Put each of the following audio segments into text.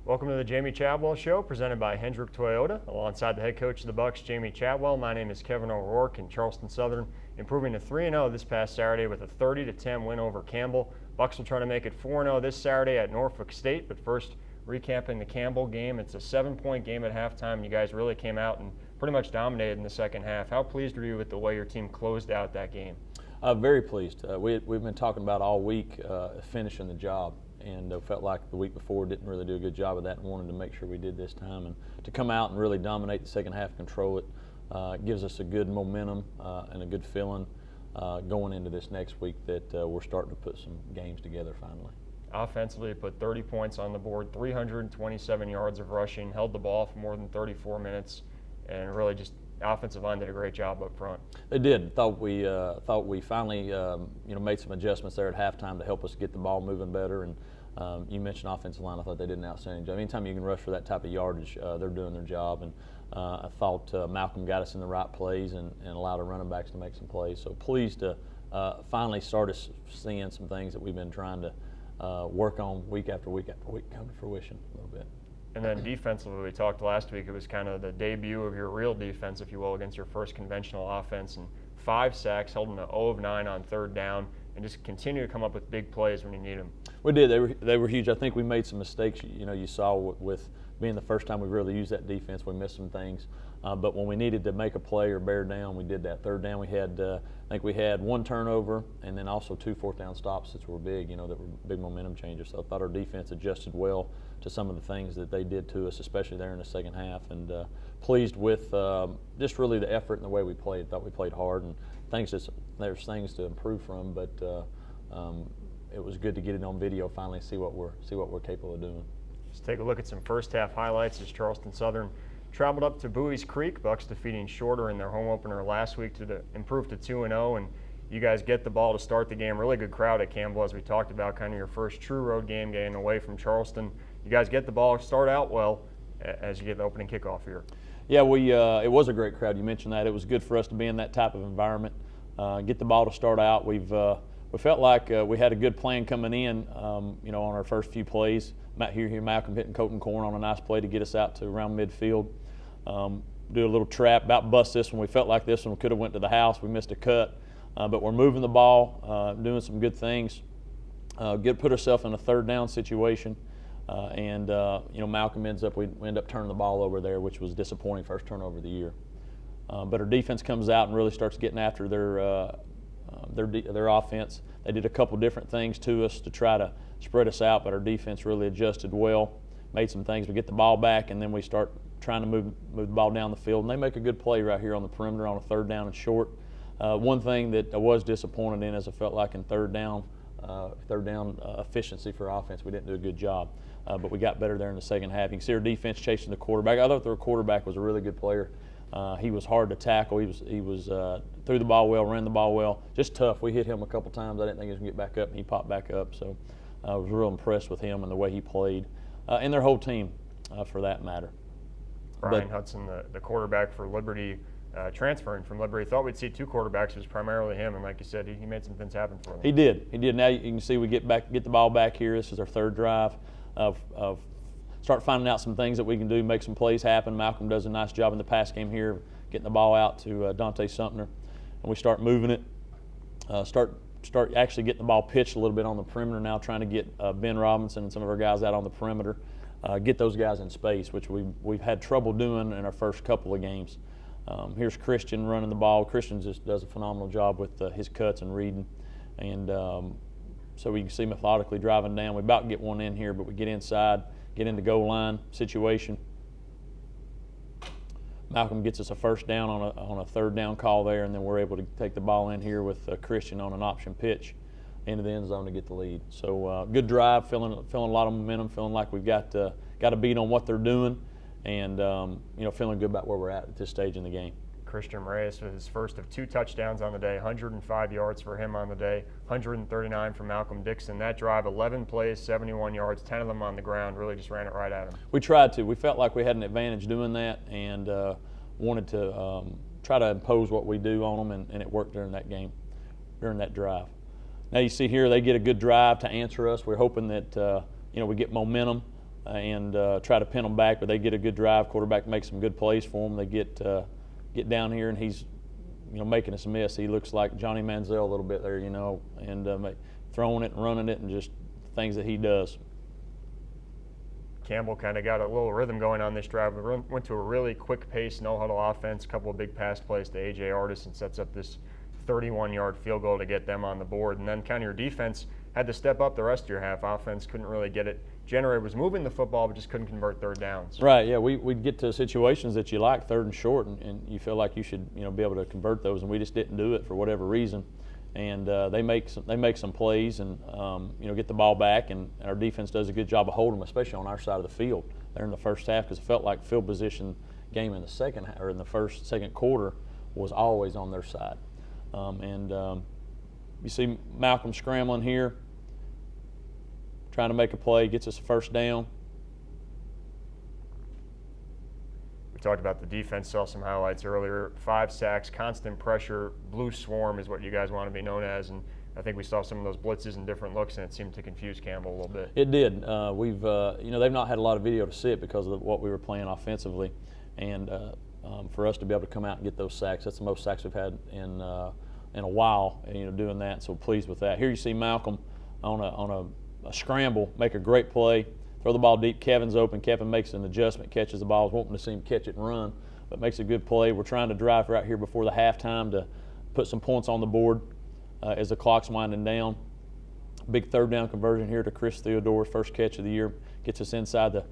Welcome to the Jamey Chadwell Show, presented by Hendrick Toyota. Alongside the head coach of the Bucks, Jamey Chadwell, my name is Kevin O'Rourke, and Charleston Southern improving to 3-0 this past Saturday with a 30-10 win over Campbell. Bucks will try to make it 4-0 this Saturday at Norfolk State, but first, recapping the Campbell game. It's a 7-point game at halftime. You guys really came out and pretty much dominated in the second half. How pleased were you with the way your team closed out that game? Very pleased. We've been talking about all week finishing the job, and felt like the week before didn't really do a good job of that, and wanted to make sure we did this time. And to come out and really dominate the second half, control it, gives us a good momentum and a good feeling going into this next week that we're starting to put some games together finally. Offensively, you put 30 points on the board, 327 yards of rushing, held the ball for more than 34 minutes, and really just offensive line did a great job up front. They did. Thought we finally made some adjustments there at halftime to help us get the ball moving better. And you mentioned offensive line. I thought they did an outstanding job. Anytime you can rush for that type of yardage, they're doing their job. And I thought Malcolm got us in the right plays and allowed our running backs to make some plays. So pleased to finally start us seeing some things that we've been trying to work on week after week after week come to fruition a little bit. And then defensively, we talked last week, it was kind of the debut of your real defense, if you will, against your first conventional offense. And 5 sacks, held them to 0 of 9 on third down, and just continue to come up with big plays when you need them. We did. They were huge. I think we made some mistakes. You saw with being the first time we really used that defense, we missed some things. But when we needed to make a play or bear down, we did that. Third down, we had I think we had 1 turnover and then also 2 fourth down stops that were big. That were big momentum changers. So I thought our defense adjusted well to some of the things that they did to us, especially there in the second half. And pleased with just really the effort and the way we played. Thought we played hard, and there's things to improve from, but it was good to get it on video finally, see what we're capable of doing. Let's take a look at some first half highlights as Charleston Southern traveled up to Bowie's Creek. Bucks defeating Shorter in their home opener last week to improve to 2-0, and you guys get the ball to start the game. Really good crowd at Campbell, as we talked about, kind of your first true road game getting away from Charleston. You guys get the ball, start out well as you get the opening kickoff here. Yeah, it was a great crowd. You mentioned that. It was good for us to be in that type of environment. Get the ball to start out. We felt like we had a good plan coming in, on our first few plays. Malcolm hitting Colton Corn on a nice play to get us out to around midfield. Do a little trap, about bust this one. We felt like this one could have went to the house. We missed a cut, but we're moving the ball, doing some good things. Put ourselves in a third down situation, and Malcolm we end up turning the ball over there, which was disappointing, first turnover of the year. But our defense comes out and really starts getting after their offense. They did a couple different things to us to try to spread us out, but our defense really adjusted well, made some things. We get the ball back, and then we start trying to move the ball down the field, and they make a good play right here on the perimeter on a third down and short. One thing that I was disappointed in is I felt like in third down efficiency for offense, we didn't do a good job, but we got better there in the second half. You can see our defense chasing the quarterback. I thought their quarterback was a really good player. He was hard to tackle. He was threw the ball well, ran the ball well, just tough. We hit him a couple times. I didn't think he was going to get back up, and he popped back up. So I was real impressed with him and the way he played, and their whole team for that matter. Brian Hudson, the quarterback for Liberty, transferring from Liberty. Thought we'd see 2 quarterbacks. It was primarily him, and like you said, he made some things happen for them. He did. Now you can see we get the ball back here. This is our third drive of start finding out some things that we can do, make some plays happen. Malcolm does a nice job in the pass game here, getting the ball out to Dante Sumner, and we start moving it. Start actually getting the ball pitched a little bit on the perimeter now, trying to get Ben Robinson and some of our guys out on the perimeter. Get those guys in space, which we've had trouble doing in our first couple of games. Here's Christian running the ball. Christian just does a phenomenal job with his cuts and reading. And so we can see methodically driving down. We about to get one in here, but we get inside, get into goal line situation. Malcolm gets us a first down on a third down call there, and then we're able to take the ball in here with Christian on an option pitch into the end zone to get the lead. So good drive, feeling a lot of momentum, feeling like we've got a beat on what they're doing, and feeling good about where we're at this stage in the game. Christian Reyes with his first of 2 touchdowns on the day, 105 yards for him on the day, 139 for Malcolm Dixon. That drive, 11 plays, 71 yards, 10 of them on the ground, really just ran it right at him. We tried to. We felt like we had an advantage doing that, and wanted to try to impose what we do on them, and it worked during that game, during that drive. Now you see here they get a good drive to answer us. We're hoping that we get momentum and try to pin them back, but they get a good drive. Quarterback makes some good plays for them. They get down here, and he's making us miss. He looks like Johnny Manziel a little bit there, and throwing it and running it and just things that he does. Campbell kind of got a little rhythm going on this drive. We went to a really quick pace, no-huddle offense, a couple of big pass plays to A.J. Artis, and sets up this 31-yard field goal to get them on the board. And then kind of your defense had to step up the rest of your half. Offense couldn't really get it. January was moving the football, but just couldn't convert third downs. Right, yeah, we'd get to situations that you like, third and short, and you feel like you should be able to convert those, and we just didn't do it for whatever reason. And they make some plays and get the ball back, and our defense does a good job of holding them, especially on our side of the field there in the first half, because it felt like field position game in the second quarter was always on their side. You see Malcolm scrambling here, trying to make a play, gets us a first down. We talked about the defense, saw some highlights earlier. 5 sacks, constant pressure, blue swarm is what you guys want to be known as, and I think we saw some of those blitzes and different looks, and it seemed to confuse Campbell a little bit. It did. They've not had a lot of video to see it because of what we were playing offensively, and for us to be able to come out and get those sacks, that's the most sacks we've had in a while. Doing that, so pleased with that. Here you see Malcolm on a scramble, make a great play. Throw the ball deep. Kevin's open. Kevin makes an adjustment, catches the ball. I was wanting to see him catch it and run, but makes a good play. We're trying to drive right here before the halftime to put some points on the board as the clock's winding down. Big third down conversion here to Chris Theodore's first catch of the year. Gets us inside the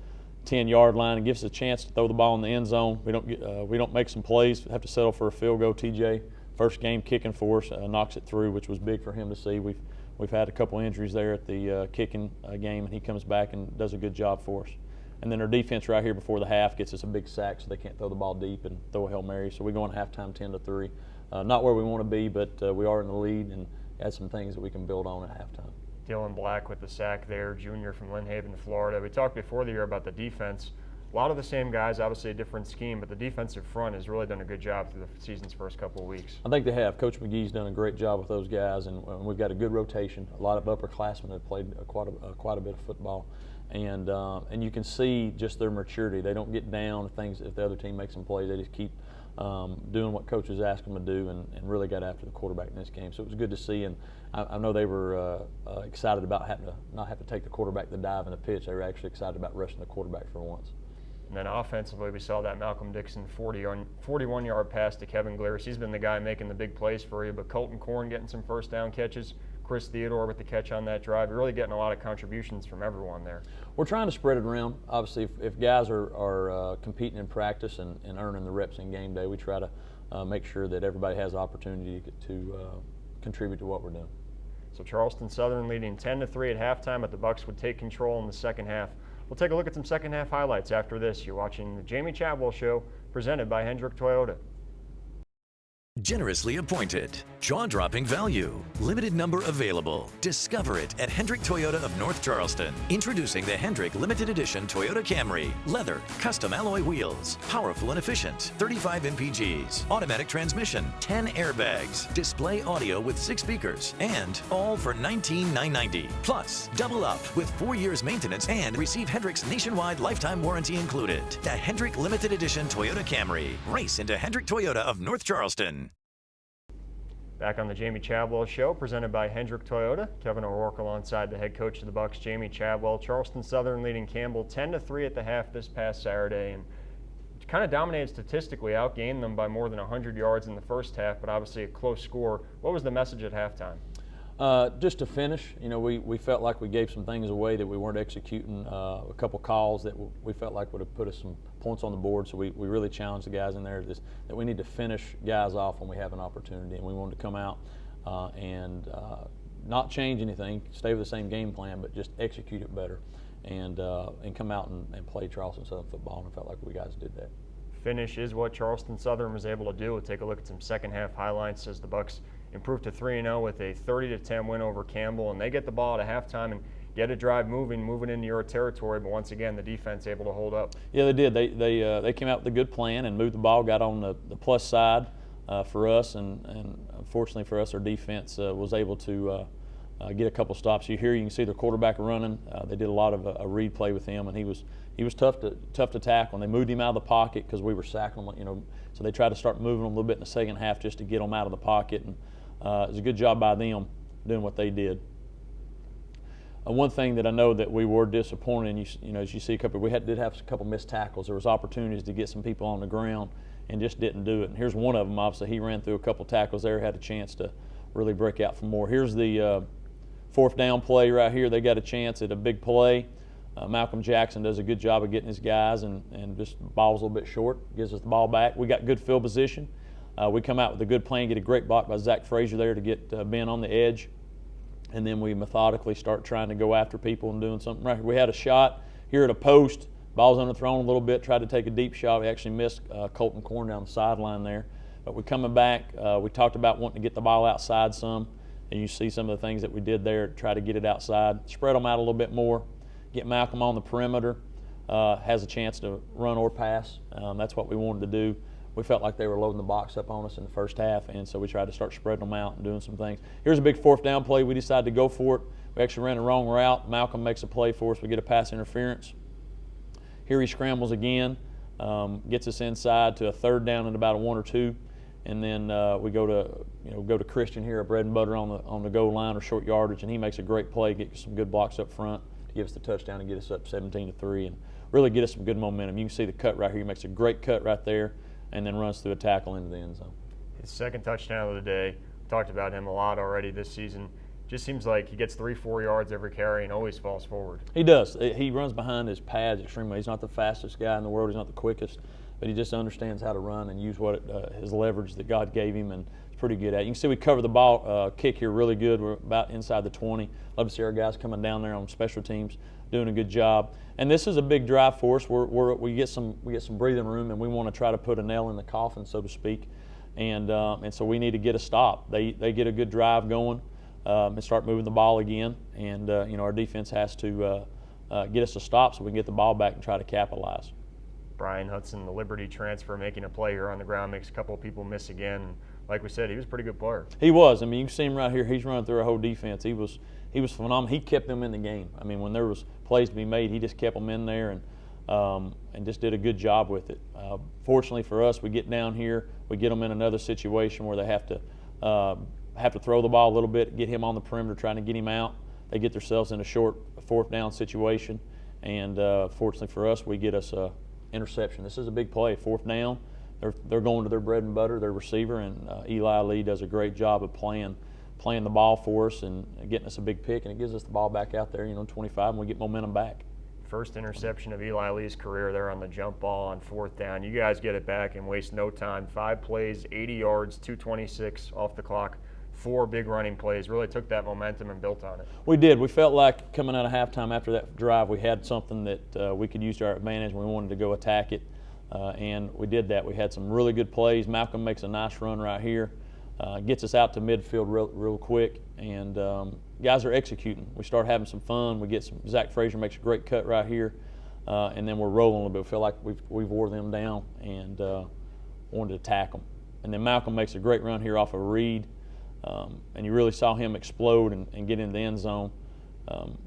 10-yard line and gives us a chance to throw the ball in the end zone. We don't make some plays. Have to settle for a field goal. TJ, first game kicking for us, knocks it through, which was big for him to see. We've had a couple injuries there at the kicking game, and he comes back and does a good job for us. And then our defense right here before the half gets us a big sack, so they can't throw the ball deep and throw a Hail Mary. So we go in halftime 10-3. Not where we want to be, but we are in the lead and had some things that we can build on at halftime. Dylan Black with the sack there, junior from Lynn Haven, Florida. We talked before the year about the defense. A lot of the same guys, obviously a different scheme, but the defensive front has really done a good job through the season's first couple of weeks. I think they have. Coach McGee's done a great job with those guys, and we've got a good rotation. A lot of upperclassmen have played quite a bit of football, and you can see just their maturity. They don't get down if the other team makes some plays. They just keep doing what coaches ask them to do, and really got after the quarterback in this game. So it was good to see, and I know they were excited about not having to take the quarterback the dive in the pitch. They were actually excited about rushing the quarterback for once. And then offensively, we saw that Malcolm Dixon 41-yard pass to Kevin Glearis. He's been the guy making the big plays for you, but Colton Korn getting some first down catches, Chris Theodore with the catch on that drive. You're really getting a lot of contributions from everyone there. We're trying to spread it around. Obviously, if guys are competing in practice and earning the reps in game day, we try to make sure that everybody has the opportunity to contribute to what we're doing. So Charleston Southern leading 10-3 at halftime, but the Bucks would take control in the second half. We'll take a look at some second half highlights after this. You're watching the Jamey Chadwell Show, presented by Hendrick Toyota. Generously appointed. Jaw-dropping value. Limited number available. Discover it at Hendrick Toyota of North Charleston. Introducing the Hendrick Limited Edition Toyota Camry. Leather, custom alloy wheels. Powerful and efficient. 35 mpgs. Automatic transmission. 10 airbags. Display audio with 6 speakers. And all for $19,990. Plus, double up with 4 years maintenance and receive Hendrick's nationwide lifetime warranty included. The Hendrick Limited Edition Toyota Camry. Race into Hendrick Toyota of North Charleston. Back on the Jamey Chadwell Show, presented by Hendrick Toyota. Kevin O'Rourke alongside the head coach of the Bucks, Jamey Chadwell. Charleston Southern leading Campbell 10-3 at the half this past Saturday, and kind of dominated statistically, outgained them by more than 100 yards in the first half, but obviously a close score. What was the message at halftime? Just to finish, we felt like we gave some things away that we weren't executing, a couple calls that we felt like would have put us some points on the board, so we really challenged the guys in there that we need to finish guys off when we have an opportunity, and we wanted to come out and not change anything, stay with the same game plan, but just execute it better and come out and play Charleston Southern football, and I felt like we guys did that. Finish is what Charleston Southern was able to do. We'll take a look at some second half highlights as the Bucks improved to 3-0 with a 30-10 win over Campbell, and they get the ball at halftime and get a drive moving into your territory. But once again, the defense able to hold up. Yeah, they did. They came out with a good plan and moved the ball, got on the plus side for us, and unfortunately for us, our defense was able to get a couple stops. You can see their quarterback running. They did a lot of a read play with him, and he was tough to tackle. And they moved him out of the pocket because we were sacking him, so they tried to start moving him a little bit in the second half just to get him out of the pocket. And it was a good job by them doing what they did. One thing that I know that we were disappointed in, as you see we did have a couple missed tackles. There was opportunities to get some people on the ground and just didn't do it. And here's one of them. Obviously, he ran through a couple tackles there, had a chance to really break out for more. Here's the fourth down play right here. They got a chance at a big play. Malcolm Jackson does a good job of getting his guys and just ball's a little bit short, gives us the ball back. We got good field position. We come out with a good plan, get a great block by Zach Frazier there to get Ben on the edge. And then we methodically start trying to go after people and doing something right here. We had a shot here at a post. Ball's underthrown a little bit, tried to take a deep shot. We actually missed Colton Corn down the sideline there. But we're coming back. We talked about wanting to get the ball outside some. And you see some of the things that we did there to try to get it outside. Spread them out a little bit more. Get Malcolm on the perimeter. Has a chance to run or pass. That's what we wanted to do. We felt like they were loading the box up on us in the first half, and so we tried to start spreading them out and doing some things. Here's a big fourth down play. We decided to go for it. We actually ran the wrong route. Malcolm makes a play for us. We get a pass interference. Here he scrambles again, gets us inside to a third down and about a 1 or 2, and then we go to Christian here, a bread and butter on the goal line or short yardage, and he makes a great play, gets some good blocks up front to give us the touchdown and get us up 17-3, and really get us some good momentum. You can see the cut right here. He makes a great cut right there, and then runs through a tackle into the end zone. His second touchdown of the day. Talked about him a lot already this season. Just seems like he gets 3-4 yards every carry and always falls forward. He does. He runs behind his pads extremely. He's not the fastest guy in the world. He's not the quickest, but he just understands how to run and use his leverage that God gave him, and it's pretty good at it. You can see we cover the ball kick here really good. We're about inside the 20. Love to see our guys coming down there on special teams, doing a good job. And this is a big drive for us. We get some breathing room, and we want to try to put a nail in the coffin, so to speak. And so we need to get a stop. They get a good drive going and start moving the ball again. And our defense has to get us a stop so we can get the ball back and try to capitalize. Brian Hudson, the Liberty transfer, making a play here on the ground, makes a couple of people miss again. Like we said, he was a pretty good player. He was. I mean, you can see him right here. He's running through a whole defense. He was phenomenal. He kept them in the game. I mean, when there was plays to be made, he just kept them in there and just did a good job with it. Fortunately for us, we get down here, we get them in another situation where they have to throw the ball a little bit, get him on the perimeter, trying to get him out. They get themselves in a short fourth down situation, and fortunately for us, we get us a interception. This is a big play, fourth down. They're going to their bread and butter, their receiver, and Eli Lee does a great job of playing the ball for us and getting us a big pick, and it gives us the ball back out there, 25, and we get momentum back. First interception of Eli Lee's career there on the jump ball on fourth down. You guys get it back and waste no time. 5 plays, 80 yards, 2:26 off the clock, 4 big running plays. Really took that momentum and built on it. We did. We felt like coming out of halftime after that drive, we had something that we could use to our advantage, and we wanted to go attack it, and we did that. We had some really good plays. Malcolm makes a nice run right here. Gets us out to midfield real quick, and guys are executing. We start having some fun. We get some. Zach Frazier makes a great cut right here, and then we're rolling a little bit. We feel like we've wore them down and wanted to attack them. And then Malcolm makes a great run here off a read, and you really saw him explode and get into the end zone.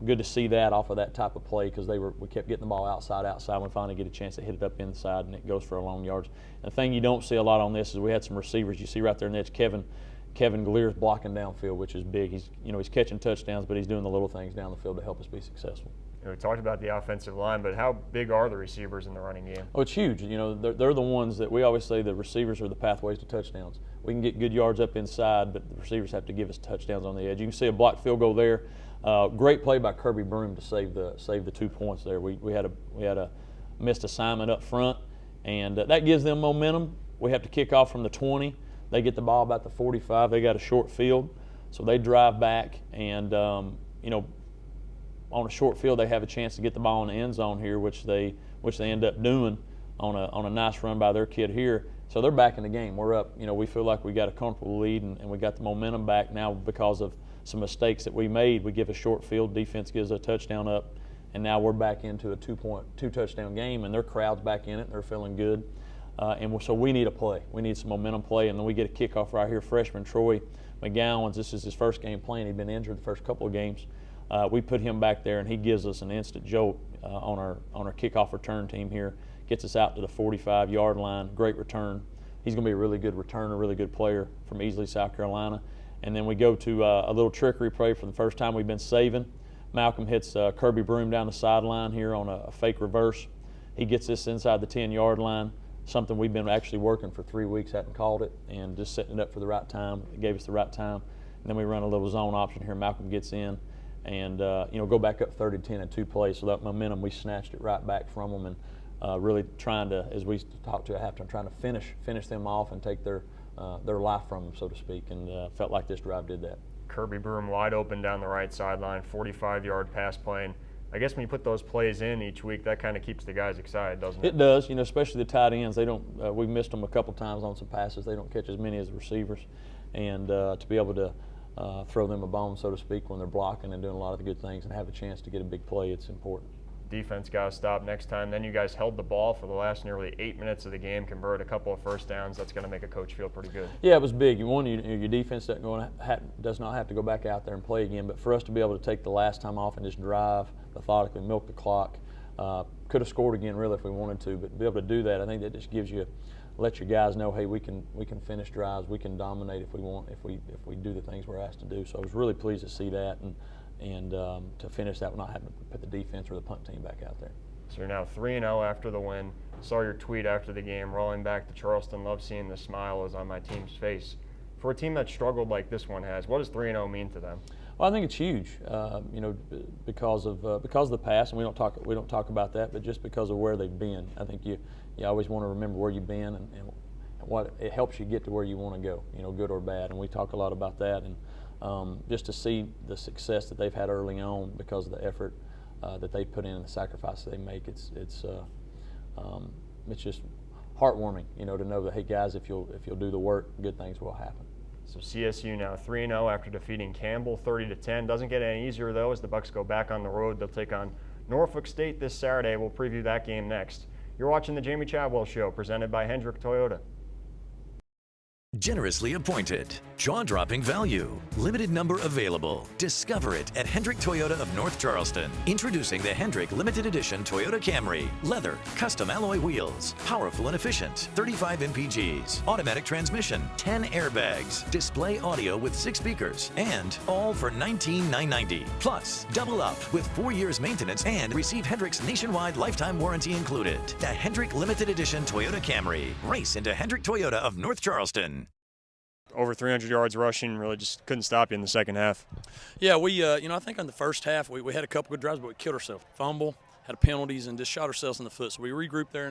Good to see that off of that type of play because we kept getting the ball outside. We finally get a chance to hit it up inside, and it goes for a long yards. And the thing you don't see a lot on this is we had some receivers. You see right there in the edge, Kevin Galier's blocking downfield, which is big. He's catching touchdowns, but he's doing the little things down the field to help us be successful. We talked about the offensive line, but how big are the receivers in the running game? Oh, it's huge. They're the ones that we always say the receivers are the pathways to touchdowns. We can get good yards up inside, but the receivers have to give us touchdowns on the edge. You can see a blocked field goal there. Great play by Kirby Broom to save the 2 points there. We had a missed assignment up front, and that gives them momentum. We have to kick off from the 20. They get the ball about the 45. They got a short field, so they drive back, and on a short field they have a chance to get the ball in the end zone here, which they end up doing on a nice run by their kid here. So they're back in the game. We're up. We feel like we got a comfortable lead, and we got the momentum back now because of some mistakes that we made. We give a short field, defense gives a touchdown up, and now we're back into a 2-touchdown game, and their crowd's back in it, and they're feeling good. So we need a play. We need some momentum play, and then we get a kickoff right here. Freshman Troy McGowan's, this is his first game playing. He'd been injured the first couple of games. We put him back there, and he gives us an instant jolt on our kickoff return team here. Gets us out to the 45-yard line. Great return. He's going to be a really good returner, really good player from Easley, South Carolina. And then we go to a little trickery play for the first time we've been saving. Malcolm hits Kirby Broom down the sideline here on a fake reverse. He gets this inside the 10-yard line, something we've been actually working for 3 weeks, hadn't called it, and just setting it up for the right time. It gave us the right time. And then we run a little zone option here. Malcolm gets in and go back up 30-10 in 2 plays. So that momentum, we snatched it right back from them, and really trying to, as we talked to at halftime, trying to finish them off and take their life from them, so to speak, and felt like this drive did that. Kirby Broom wide open down the right sideline, 45-yard pass play. I guess when you put those plays in each week, that kind of keeps the guys excited, doesn't it? It does, especially the tight ends. They don't. We've missed them a couple times on some passes. They don't catch as many as the receivers, and to be able to throw them a bone, so to speak, when they're blocking and doing a lot of the good things and have a chance to get a big play, it's important. Defense got to stop next time. Then you guys held the ball for the last nearly 8 minutes of the game, converted a couple of first downs. That's going to make a coach feel pretty good. Yeah, it was big. Your defense does not have to go back out there and play again, but for us to be able to take the last time off and just drive methodically, milk the clock, could have scored again really if we wanted to, but to be able to do that, I think that just lets your guys know, hey, we can finish drives, we can dominate if we want, if we do the things we're asked to do. So I was really pleased to see that and to finish that, not having to put the defense or the punt team back out there. So you're now 3-0 after the win. Saw your tweet after the game, rolling back to Charleston. Love seeing the smile is on my team's face. For a team that struggled like this one has, what does 3-0 mean to them? Well, I think it's huge, because of the past, and we don't talk about that, but just because of where they've been. I think you always want to remember where you've been and what it helps you get to where you want to go, good or bad. And we talk a lot about that, and just to see the success that they've had early on because of the effort that they put in and the sacrifices they make, it's just heartwarming, to know that, hey guys, if you'll do the work, good things will happen. So CSU now 3-0 after defeating Campbell 30-10. Doesn't get any easier though as the Bucks go back on the road. They'll take on Norfolk State this Saturday. We'll preview that game next. You're watching the Jamey Chadwell Show, presented by Hendrick Toyota. Generously appointed. Jaw-dropping value. Limited number available. Discover it at Hendrick Toyota of North Charleston. Introducing the Hendrick Limited Edition Toyota Camry. Leather, custom alloy wheels. Powerful and efficient. 35 mpgs. Automatic transmission. 10 airbags. Display audio with 6 speakers. And all for $19,990. Plus, double up with 4 years maintenance and receive Hendrick's nationwide lifetime warranty included. The Hendrick Limited Edition Toyota Camry. Race into Hendrick Toyota of North Charleston. Over 300 yards rushing, really just couldn't stop you in the second half. Yeah, we, I think in the first half we had a couple good drives, but we killed ourselves. Fumble, had penalties, and just shot ourselves in the foot. So we regrouped there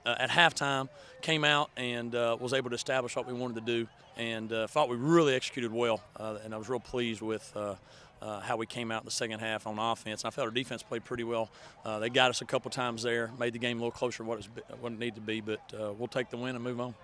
at halftime, came out and was able to establish what we wanted to do, and thought we really executed well. And I was real pleased with how we came out in the second half on offense. And I felt our defense played pretty well. They got us a couple times there, made the game a little closer to what it needed to be, but we'll take the win and move on.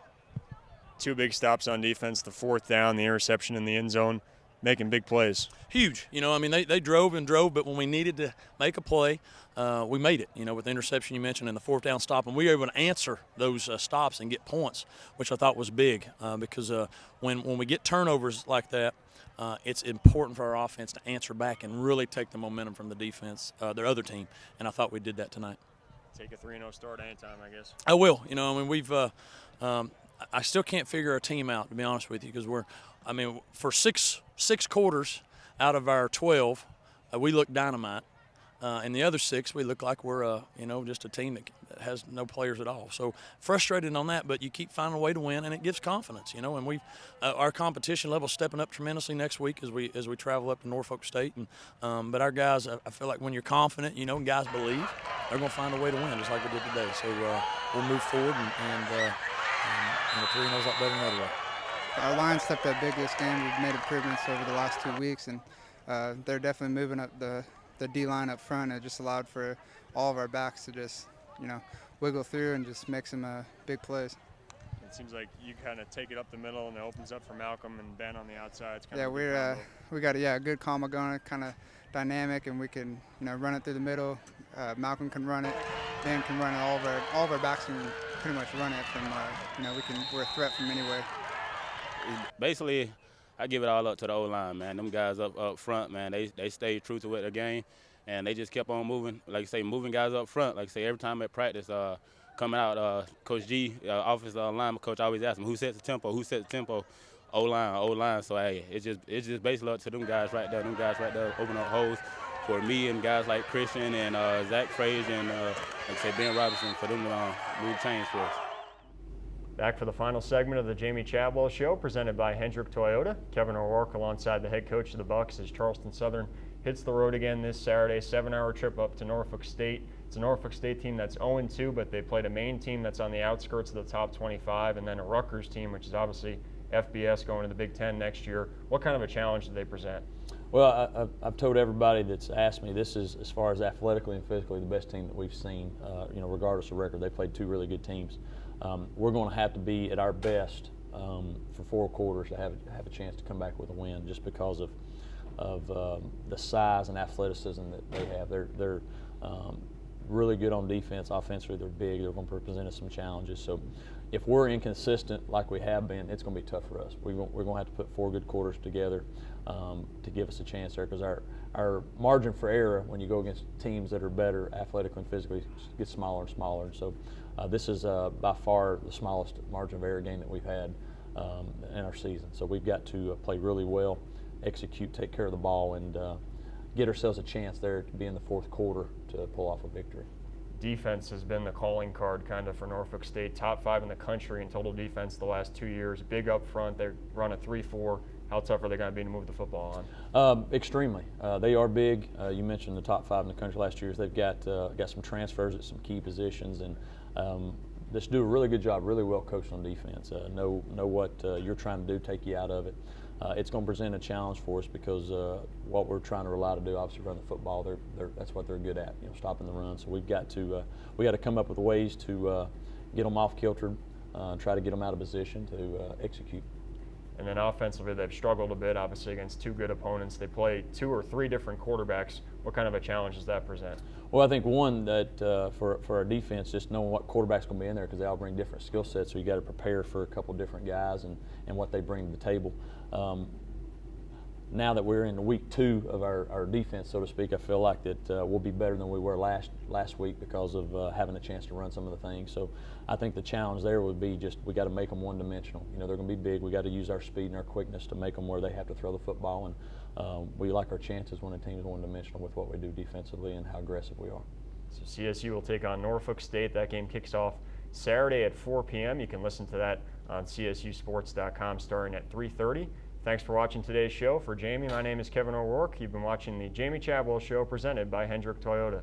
2 big stops on defense, the 4th down, the interception in the end zone, making big plays. Huge. They drove and drove, but when we needed to make a play, we made it, with the interception you mentioned and the 4th down stop. And we were able to answer those stops and get points, which I thought was big because when we get turnovers like that, it's important for our offense to answer back and really take the momentum from the defense, their other team. And I thought we did that tonight. Take a 3-0 start anytime, I guess. I will. We've I still can't figure our team out, to be honest with you, because for six quarters out of our 12, we look dynamite. And the other 6, we look like we're, just a team that has no players at all. So frustrated on that, but you keep finding a way to win, and it gives confidence, And we, our competition level is stepping up tremendously next week as we travel up to Norfolk State. And but our guys, I feel like when you're confident, and guys believe, they're going to find a way to win, just like we did today. So we'll move forward and the 3-0's a lot better than the other way. Our line stepped up big this game. We've made improvements over the last 2 weeks, and they're definitely moving up the D-line up front. It just allowed for all of our backs to just, wiggle through and just make some big plays. It seems like you kind of take it up the middle, and it opens up for Malcolm and Ben on the outside. It's we got a good combo going, kind of dynamic, and we can run it through the middle. Malcolm can run it, Ben can run it. All of our backs can pretty much run it from we're a threat from anywhere. Basically, I give it all up to the O-line, man. Them guys up front, man, they stayed true to the game, and they just kept on moving. Like I say, moving guys up front. Like I say, every time at practice, coming out, Coach G, offensive lineman coach, always asks them, who sets the tempo? Who sets the tempo? O-line. So, hey, it's just basically up to them guys right there. Them guys right there open up holes for me and guys like Christian and Zach Frazier and, like I say, Ben Robinson, for them to move chains for us. Back for the final segment of the Jamey Chadwell Show, presented by Hendrick Toyota. Kevin O'Rourke alongside the head coach of the Bucks as Charleston Southern hits the road again this Saturday. 7-hour trip up to Norfolk State. It's a Norfolk State team that's 0-2, but they played a Maine team that's on the outskirts of the top 25, and then a Rutgers team, which is obviously FBS, going to the Big Ten next year. What kind of a challenge do they present? Well, I've told everybody that's asked me, this is, as far as athletically and physically, the best team that we've seen, regardless of record. They played 2 really good teams. We're going to have to be at our best for 4 quarters to have a chance to come back with a win, just because of the size and athleticism that they have. They're really good on defense. Offensively, they're big. They're going to present us some challenges. So if we're inconsistent like we have been, it's going to be tough for us. We're going to have to put 4 good quarters together to give us a chance there, because our margin for error when you go against teams that are better athletically and physically gets smaller and smaller. And so this is by far the smallest margin of error game that we've had in our season. So we've got to play really well, execute, take care of the ball, and get ourselves a chance there to be in the 4th quarter to pull off a victory. Defense has been the calling card kind of for Norfolk State. Top 5 in the country in total defense the last 2 years. Big up front. They run a 3-4. How tough are they going to be to move the football on? Extremely. They are big. You mentioned the top 5 in the country last year. They've got some transfers at some key positions, and just do a really good job, really well coached on defense. Know what you're trying to do, take you out of it. It's going to present a challenge for us, because what we're trying to rely to do, obviously run the football, that's what they're good at, stopping the run. So we've got to come up with ways to get them off kilter, try to get them out of position to execute. And then offensively, they've struggled a bit, obviously, against 2 good opponents. They play 2 or 3 different quarterbacks. What kind of a challenge does that present? Well, I think one that for our defense, just knowing what quarterback's going to be in there, because they all bring different skill sets, so you got to prepare for a couple different guys and what they bring to the table. Now that we're in week 2 of our defense, so to speak, I feel like that we'll be better than we were last week, because of having a chance to run some of the things. So I think the challenge there would be just we got to make them one-dimensional. They're going to be big. We got to use our speed and our quickness to make them where they have to throw the football, and we like our chances when a team is one-dimensional with what we do defensively and how aggressive we are. So CSU will take on Norfolk State. That game kicks off Saturday at 4 p.m. You can listen to that on CSUsports.com starting at 3:30. Thanks for watching today's show. For Jamey, my name is Kevin O'Rourke. You've been watching the Jamey Chadwell Show, presented by Hendrick Toyota.